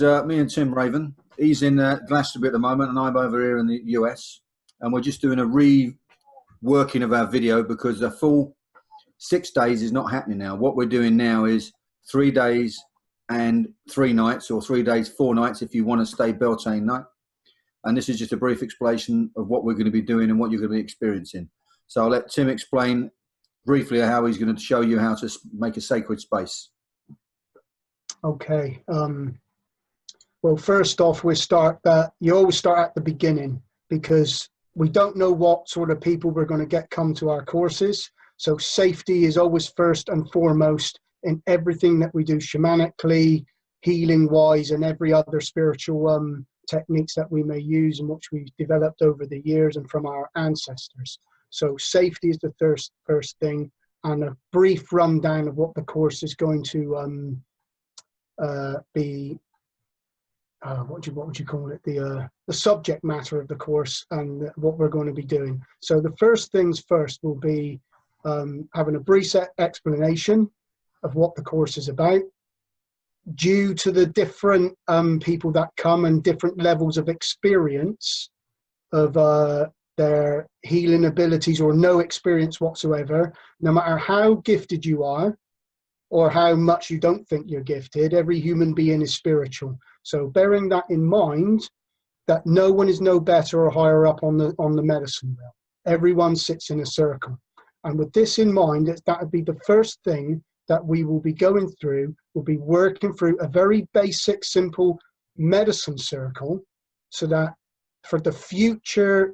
Me and Tim Raven. He's in Glastonbury at the moment, and I'm over here in the US. And we're just doing a reworking of our video because the full 6 days is not happening now. What we're doing now is 3 days and 3 nights, or 3 days, 4 nights if you want to stay Beltane night. And this is just a brief explanation of what we're going to be doing and what you're going to be experiencing. So I'll let Tim explain briefly how he's going to show you how to make a sacred space. Okay. Well, first off, you always start at the beginning, because we don't know what sort of people we're going to come to our courses. So safety is always first and foremost in everything that we do, shamanically, healing wise, and every other spiritual techniques that we may use and which we've developed over the years and from our ancestors. So safety is the first thing, and a brief rundown of what the course is going to be. What would you call it? The subject matter of the course and what we're going to be doing. So the first things first will be having a brief explanation of what the course is about. Due to the different people that come and different levels of experience of their healing abilities or no experience whatsoever, no matter how gifted you are or how much you don't think you're gifted, every human being is spiritual. So bearing that in mind, that no one is no better or higher up on the medicine wheel. Everyone sits in a circle. And with this in mind, that would be the first thing that we will be going through. We'll be working through a very basic, simple medicine circle, so that for the future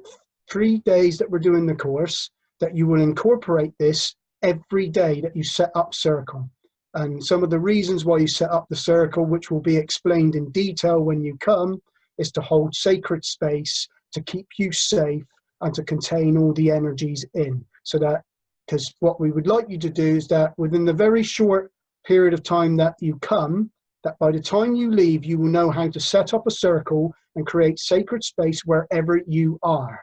3 days that we're doing the course, that you will incorporate this every day that you set up circle. And some of the reasons why you set up the circle, which will be explained in detail when you come, is to hold sacred space, to keep you safe, and to contain all the energies in. So that, because what we would like you to do is that within the very short period of time that you come, that by the time you leave, you will know how to set up a circle and create sacred space wherever you are.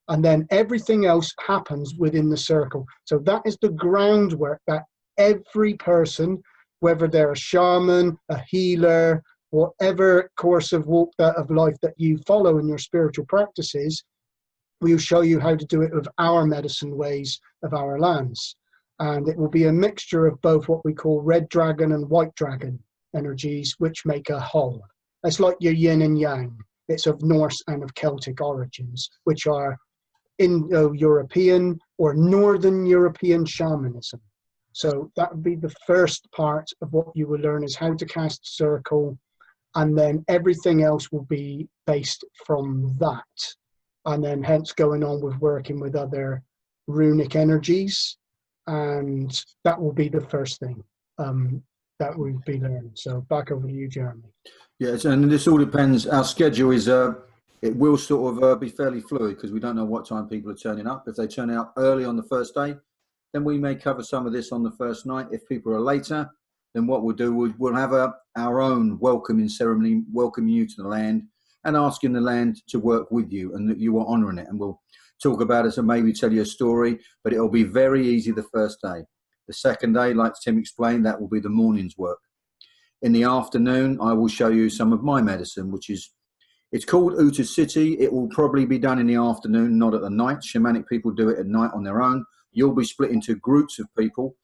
And then everything else happens within the circle. So that is the groundwork that every person, whether they're a shaman, a healer, whatever course of walk of life that you follow in your spiritual practices, we'll show you how to do it with our medicine ways of our lands. And it will be a mixture of both what we call red dragon and white dragon energies, which make a whole. It's like your yin and yang. It's of Norse and of Celtic origins, which are Indo-European or Northern European shamanism. So that would be the first part of what you will learn, is how to cast circle, and then everything else will be based from that. And then hence going on with working with other runic energies, and that will be the first thing that we'll be learning. So back over to you, Jeremy. Yes, and this all depends. Our schedule is it will sort of be fairly fluid, because we don't know what time people are turning up. If they turn out early on the first day, then we may cover some of this on the first night. If people are later, then what we'll do, we'll have our own welcoming ceremony, welcoming you to the land and asking the land to work with you, and that you are honouring it. And we'll talk about it and maybe tell you a story, but it'll be very easy the first day. The second day, like Tim explained, that will be the morning's work. In the afternoon, I will show you some of my medicine, which is, it's called Uta City. It will probably be done in the afternoon, not at the night. Shamanic people do it at night on their own. You'll be split into groups of people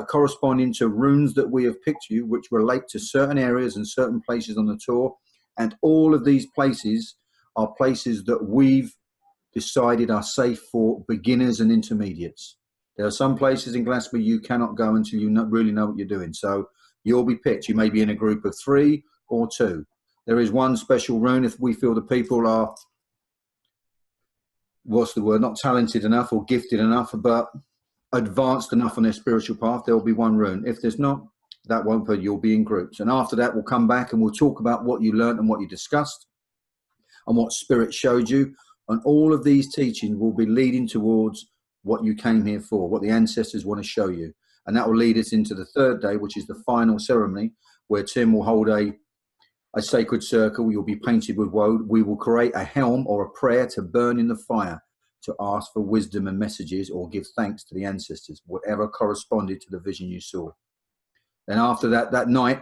corresponding to runes that we have picked you, which relate to certain areas and certain places on the tour. And all of these places are places that we've decided are safe for beginners and intermediates. There are some places in Glastonbury you cannot go until you really know what you're doing. So you'll be picked. You may be in a group of 3 or 2. There is one special rune if we feel the people are, what's the word, not talented enough or gifted enough, but advanced enough on their spiritual path, there will be one rune. If there's not, that won't be, you'll be in groups. And after that, we'll come back and we'll talk about what you learned and what you discussed and what spirit showed you. And all of these teachings will be leading towards what you came here for, what the ancestors want to show you. And that will lead us into the third day, which is the final ceremony, where Tim will hold a sacred circle. You'll be painted with woad. We will create a helm or a prayer to burn in the fire, to ask for wisdom and messages or give thanks to the ancestors, whatever corresponded to the vision you saw. Then after that night,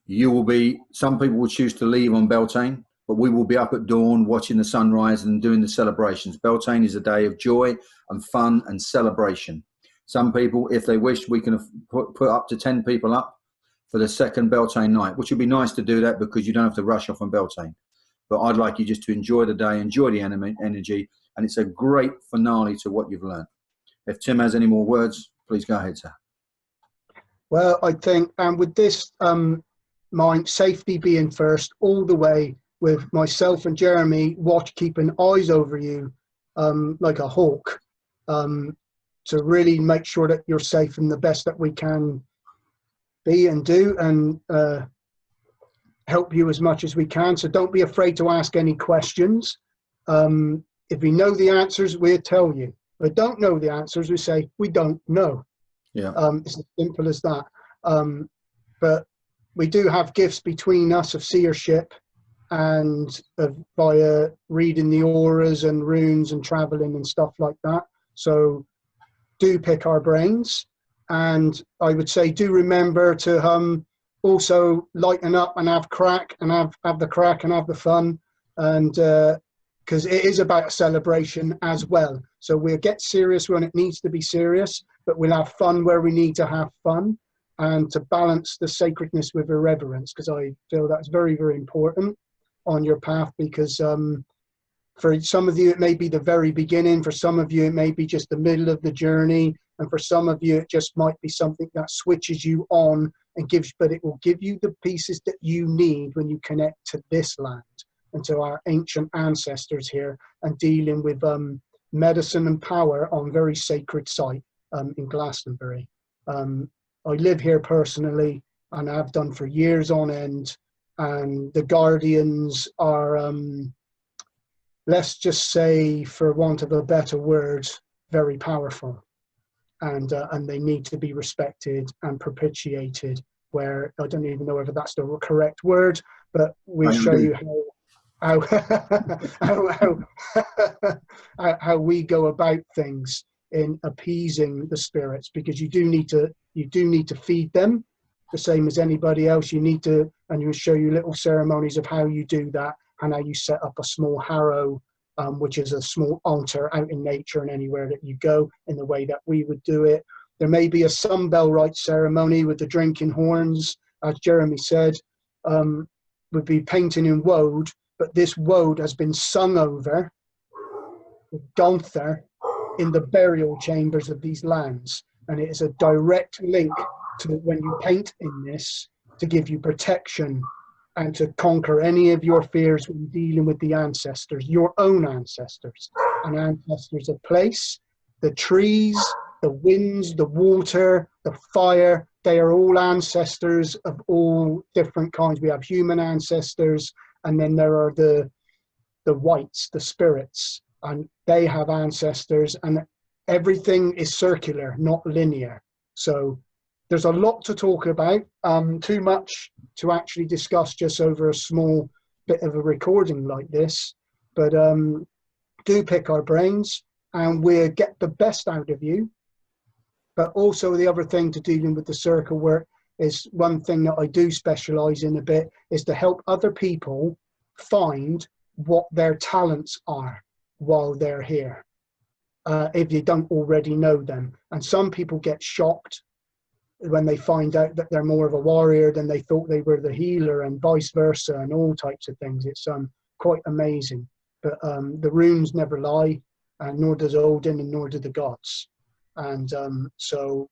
Some people will choose to leave on Beltane, but we will be up at dawn watching the sunrise and doing the celebrations. Beltane is a day of joy and fun and celebration. Some people, if they wish, we can put up to 10 people up for the second Beltane night, which would be nice to do that because you don't have to rush off on Beltane. But I'd like you just to enjoy the day, enjoy the energy, and it's a great finale to what you've learned. If Tim has any more words, please go ahead, sir. Well, I think, and with this, mind safety being first all the way, with myself and Jeremy keeping eyes over you like a hawk, to really make sure that you're safe and the best that we can be and do, and help you as much as we can. So don't be afraid to ask any questions. If we know the answers, we'll tell you. If we don't know the answers, we say we don't know. Yeah. It's as simple as that. But we do have gifts between us of seership and via reading the auras and runes and traveling and stuff like that. So do pick our brains. And I would say do remember to also lighten up and have crack and have the crack and have the fun. And because it is about a celebration as well. So we'll get serious when it needs to be serious, but we'll have fun where we need to have fun, and to balance the sacredness with irreverence, because I feel that's very, very important on your path. Because for some of you, it may be the very beginning. For some of you, it may be just the middle of the journey. And for some of you, it just might be something that switches you on and but it will give you the pieces that you need when you connect to this land and to our ancient ancestors here, and dealing with medicine and power on very sacred site in Glastonbury. I live here personally, and I've done for years on end, and the guardians are, let's just say, for want of a better word, very powerful. And they need to be respected and propitiated, where I don't even know whether that's the correct word, but we'll show you how we go about things in appeasing the spirits, because you do need to feed them the same as anybody else. You need to, and we'll show you little ceremonies of how you do that, and how you set up a small harrow, which is a small altar out in nature and anywhere that you go, in the way that we would do it. There may be a sunbell rite ceremony with the drinking horns, as Jeremy said, would be painting in woad, but this woad has been sung over with Gunther in the burial chambers of these lands, and it is a direct link to when you paint in this, to give you protection and to conquer any of your fears when dealing with the ancestors, your own ancestors, and ancestors of place, the trees, the winds, the water, the fire. They are all ancestors of all different kinds. We have human ancestors, and then there are the whites, the spirits, and they have ancestors, and everything is circular, not linear. So there's a lot to talk about, too much to actually discuss just over a small bit of a recording like this. But do pick our brains, and we'll get the best out of you. But also the other thing to dealing with the circle work is, one thing that I do specialize in a bit, is to help other people find what their talents are while they're here, if you don't already know them. And some people get shocked when they find out that they're more of a warrior than they thought they were, the healer, and vice versa, and all types of things. It's quite amazing. But the runes never lie, and nor does Odin, and nor do the gods. And so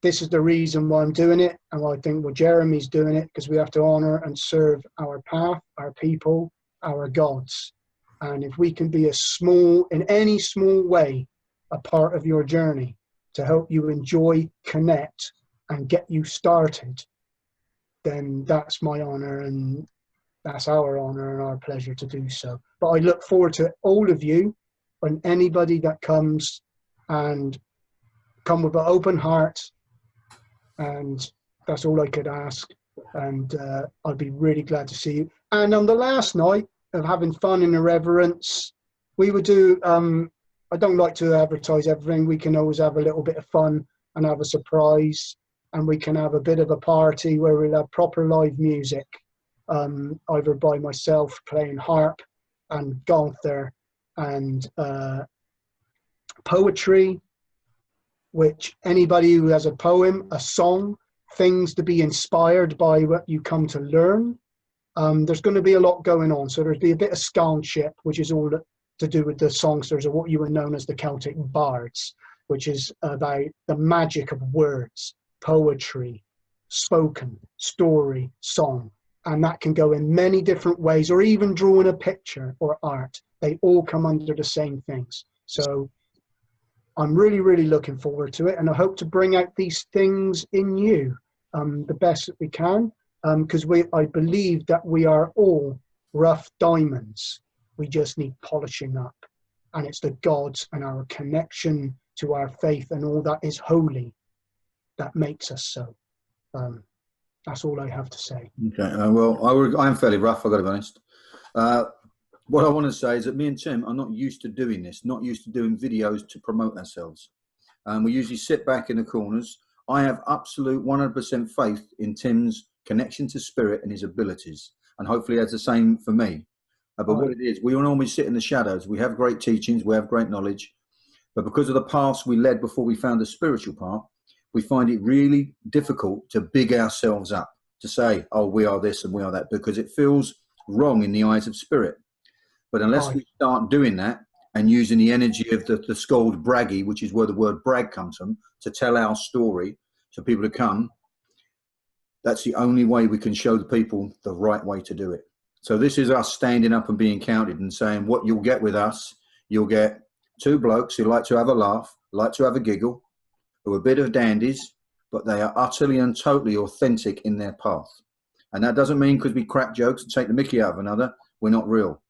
this is the reason why I'm doing it, and why I think Jeremy's doing it, because we have to honor and serve our path, our people, our gods. And if we can be in any small way, a part of your journey, to help you enjoy, connect, and get you started, then that's my honor, and that's our honor and our pleasure to do so. But I look forward to all of you, and anybody that comes, and come with an open heart, and that's all I could ask. And I'd be really glad to see you. And on the last night of having fun and irreverence, we would do, I don't like to advertise everything. We can always have a little bit of fun and have a surprise. and we can have a bit of a party where we'll have proper live music, either by myself playing harp and ganther and poetry, which anybody who has a poem, a song, things to be inspired by what you come to learn. There's going to be a lot going on. So there'll be a bit of scholarship, which is all to do with the songsters, or what you were known as the Celtic bards, which is about the magic of words, poetry, spoken, story, song. And that can go in many different ways, or even drawing a picture or art. They all come under the same things. So I'm really, really looking forward to it. And I hope to bring out these things in you the best that we can, because I believe that we are all rough diamonds. We just need polishing up. And it's the gods and our connection to our faith and all that is holy that makes us so. That's all I have to say. Okay. Well, I'm fairly rough, I've got to be honest. What I want to say is that me and Tim are not used to doing this, not used to doing videos to promote ourselves. We usually sit back in the corners. I have absolute 100% faith in Tim's connection to spirit and his abilities. And hopefully that's the same for me. But what it is, we all normally sit in the shadows. We have great teachings, we have great knowledge. But because of the paths we led before we found the spiritual path, we find it really difficult to big ourselves up, to say, oh, we are this and we are that, because it feels wrong in the eyes of spirit. But unless we start doing that and using the energy of the scold braggy, which is where the word brag comes from, to tell our story so people to come, that's the only way we can show the people the right way to do it. So this is us standing up and being counted and saying, what you'll get with us, you'll get two blokes who like to have a laugh, like to have a giggle, who are a bit of dandies, but they are utterly and totally authentic in their path. And that doesn't mean because we crack jokes and take the mickey out of another, we're not real.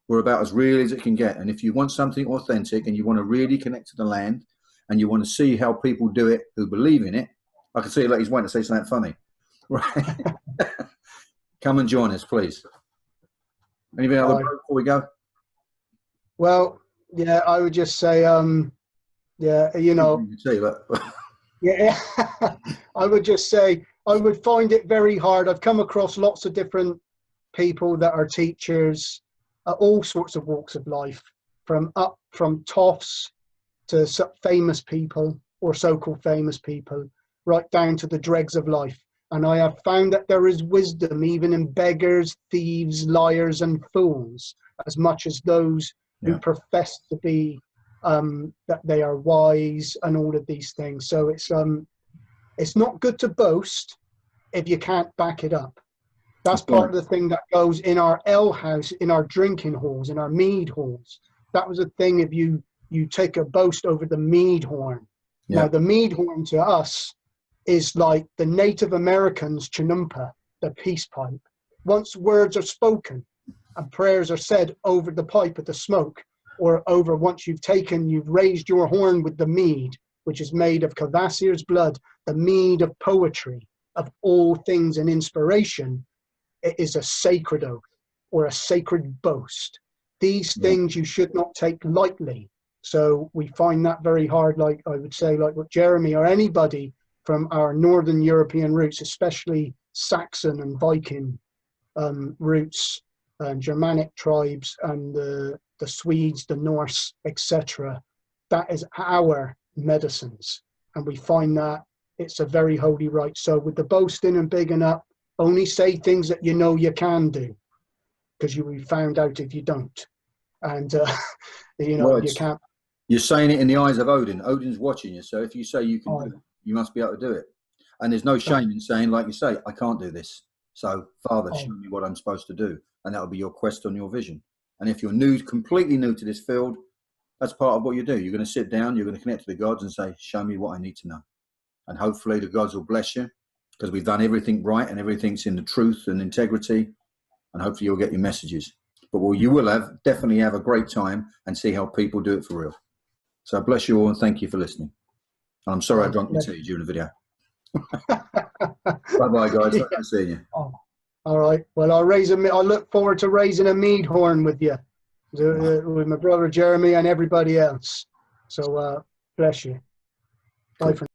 We're about as real as it can get. And if you want something authentic and you want to really connect to the land and you want to see how people do it who believe in it, I can see like he's waiting to say something funny. Right? Come and join us, please. Anything else before we go? Well, yeah, I would just say, yeah, you know, yeah, I would just say I would find it very hard. I've come across lots of different people that are teachers, all sorts of walks of life, from toffs to famous people or so-called famous people, right down to the dregs of life. And I have found that there is wisdom even in beggars, thieves, liars, and fools, as much as those who profess to be that they are wise and all of these things. So it's not good to boast if you can't back it up. That's part of the thing that goes in our ale house, in our drinking halls, in our mead halls. That was a thing. If you take a boast over the mead horn. Now the mead horn to us is like the Native Americans' chinumpa, the peace pipe. Once words are spoken and prayers are said over the pipe of the smoke, or over once you've raised your horn with the mead, which is made of Cavassier's blood, the mead of poetry, of all things and inspiration, it is a sacred oath or a sacred boast. These things you should not take lightly. So we find that very hard, like I would say, like what Jeremy or anybody from our Northern European roots, especially Saxon and Viking roots, and Germanic tribes, and the Swedes, the Norse, etc. That is our medicines. And we find that it's a very holy right. So with the boasting and bigging up, only say things that you know you can do, because you'll be found out if you don't. And, you know, you can't. You're saying it in the eyes of Odin. Odin's watching you. So if you say you can do it, you must be able to do it. And there's no shame in saying, like you say, I can't do this. So, Father, show me what I'm supposed to do. And that'll be your quest on your vision. And if you're new, completely new to this field, that's part of what you do. You're going to sit down, you're going to connect to the gods and say, show me what I need to know. And hopefully the gods will bless you, because we've done everything right and everything's in the truth and integrity. And hopefully you'll get your messages. But well, you will definitely have a great time and see how people do it for real. So bless you all and thank you for listening. And I'm sorry I drank my tea during the video. Bye-bye, guys. Nice seeing you. All right. Well, I look forward to raising a mead horn with you, with my brother Jeremy and everybody else. So bless you. Bye for now.